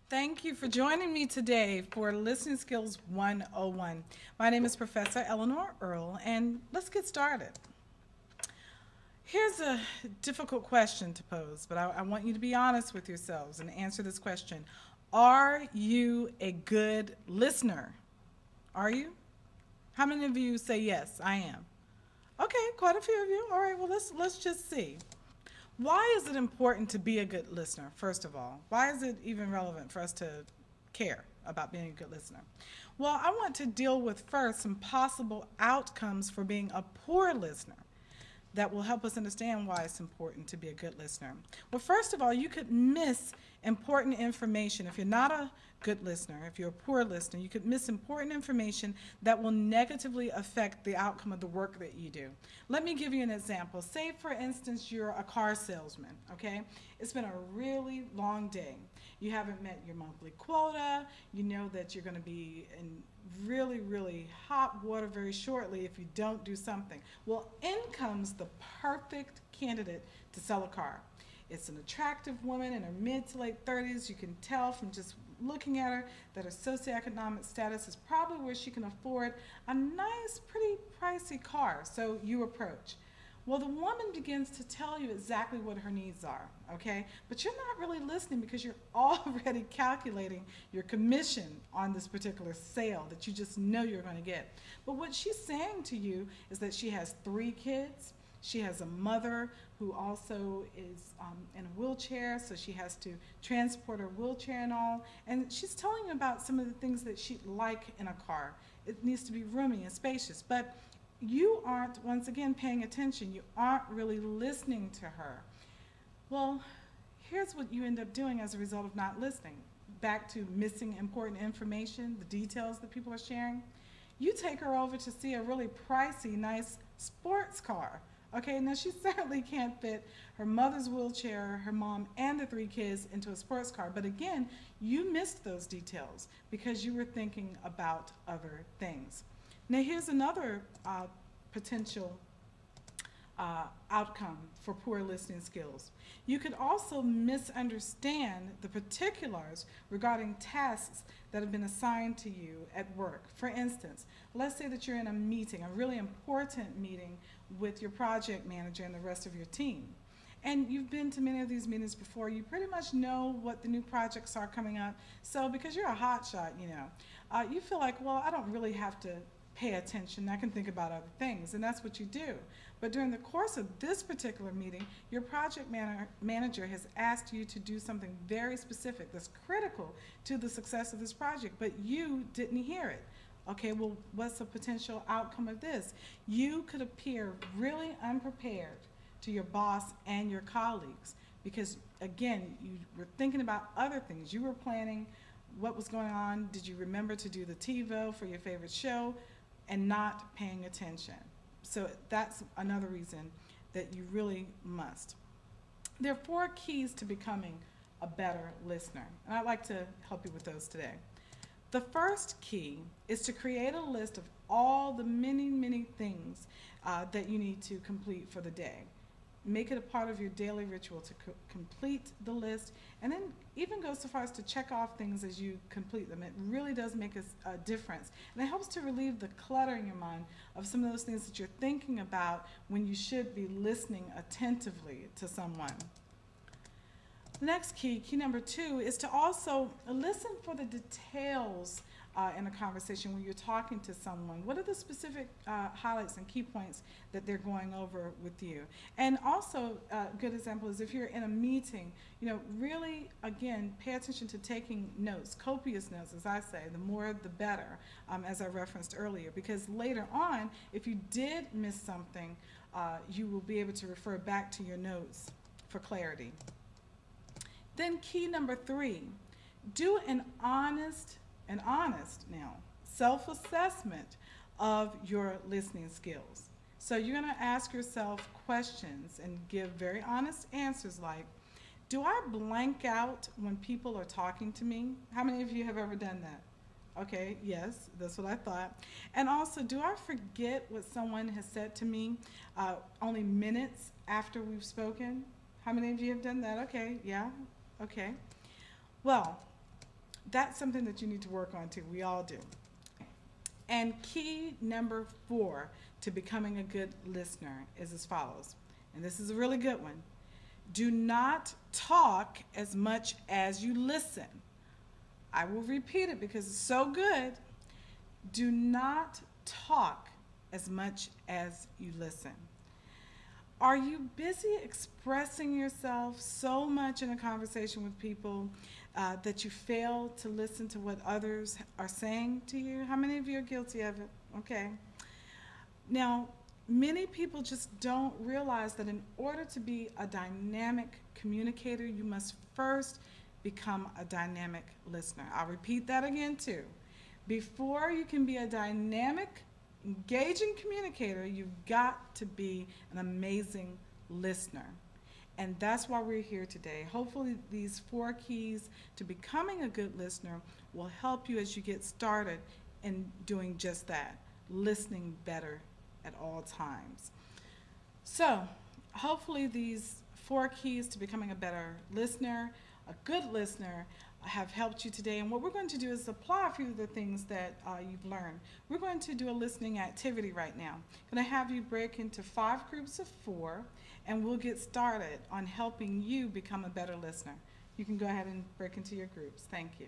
Thank you for joining me today for Listening Skills 101. My name is Professor Eleanor Earl, and let's get started. Here's a difficult question to pose, but I want you to be honest with yourselves and answer this question. Are you a good listener? Are you? How many of you say yes, I am? Okay, quite a few of you. All right, well let's just see. Why is it important to be a good listener, first of all? Why is it even relevant for us to care about being a good listener? Well, I want to deal with first some possible outcomes for being a poor listener that will help us understand why it's important to be a good listener. Well, first of all, you could miss important information. If you're not a good listener, if you're a poor listener, you could miss important information that will negatively affect the outcome of the work that you do. Let me give you an example. Say, for instance, you're a car salesman, okay? It's been a really long day. You haven't met your monthly quota. You know that you're going to be in really, really hot water very shortly if you don't do something. Well, in comes the perfect candidate to sell a car. It's an attractive woman in her mid to late 30s. You can tell from just looking at her that her socioeconomic status is probably where she can afford a nice, pretty pricey car. So you approach. Well, the woman begins to tell you exactly what her needs are, okay? But you're not really listening because you're already calculating your commission on this particular sale that you just know you're going to get. But what she's saying to you is that she has 3 kids. She has a mother who also is in a wheelchair, so she has to transport her wheelchair and all. And she's telling you about some of the things that she'd like in a car. It needs to be roomy and spacious. But you aren't, once again, paying attention. You aren't really listening to her. Well, here's what you end up doing as a result of not listening. Back to missing important information, the details that people are sharing. You take her over to see a really pricey, nice sports car. Okay, now she certainly can't fit her mother's wheelchair, her mom, and the 3 kids into a sports car. But again, you missed those details because you were thinking about other things. Now here's another potential outcome for poor listening skills. You could also misunderstand the particulars regarding tasks that have been assigned to you at work. For instance, let's say that you're in a meeting, a really important meeting with your project manager and the rest of your team. And you've been to many of these meetings before. You pretty much know what the new projects are coming up. So because you're a hotshot, you feel like, well, I don't really have to pay attention. I can think about other things, and that's what you do. But during the course of this particular meeting, your project manager has asked you to do something very specific that's critical to the success of this project, but you didn't hear it. Okay, well, what's the potential outcome of this? You could appear really unprepared to your boss and your colleagues because, again, you were thinking about other things. You were planning what was going on. Did you remember to do the TiVo for your favorite show? And not paying attention. So that's another reason that you really must. There are 4 keys to becoming a better listener, and I'd like to help you with those today. The first key is to create a list of all the many, many things that you need to complete for the day. Make it a part of your daily ritual to complete the list, and then even go so far as to check off things as you complete them. It really does make a difference, and it helps to relieve the clutter in your mind of some of those things that you're thinking about when you should be listening attentively to someone. The next key number 2, is to also listen for the details in a conversation when you're talking to someone. What are the specific highlights and key points that they're going over with you? And also, a good example is if you're in a meeting, really, again, pay attention to taking notes, copious notes, as I say. The more, the better, as I referenced earlier, because later on, if you did miss something, you will be able to refer back to your notes for clarity. Then key number 3, do an honest now, self-assessment of your listening skills. So you're going to ask yourself questions and give very honest answers like, do I blank out when people are talking to me? How many of you have ever done that? Okay, yes, that's what I thought. And also, do I forget what someone has said to me only minutes after we've spoken? How many of you have done that? Okay, yeah, okay. Well, that's something that you need to work on too. We all do. And key number 4 to becoming a good listener is as follows, and this is a really good one. Do not talk as much as you listen. I will repeat it because it's so good. Do not talk as much as you listen. Are you busy expressing yourself so much in a conversation with people that you fail to listen to what others are saying to you? How many of you are guilty of it? Okay. Now, many people just don't realize that in order to be a dynamic communicator, you must first become a dynamic listener. I'll repeat that again too. Before you can be a dynamic, engaging communicator, you've got to be an amazing listener. And that's why we're here today. Hopefully these 4 keys to becoming a good listener will help you as you get started in doing just that, listening better at all times. So hopefully these 4 keys to becoming a better listener, a good listener, have helped you today. And what we're going to do is apply a few of the things that you've learned. We're going to do a listening activity right now. I'm going to have you break into 5 groups of 4, and we'll get started on helping you become a better listener. You can go ahead and break into your groups. Thank you.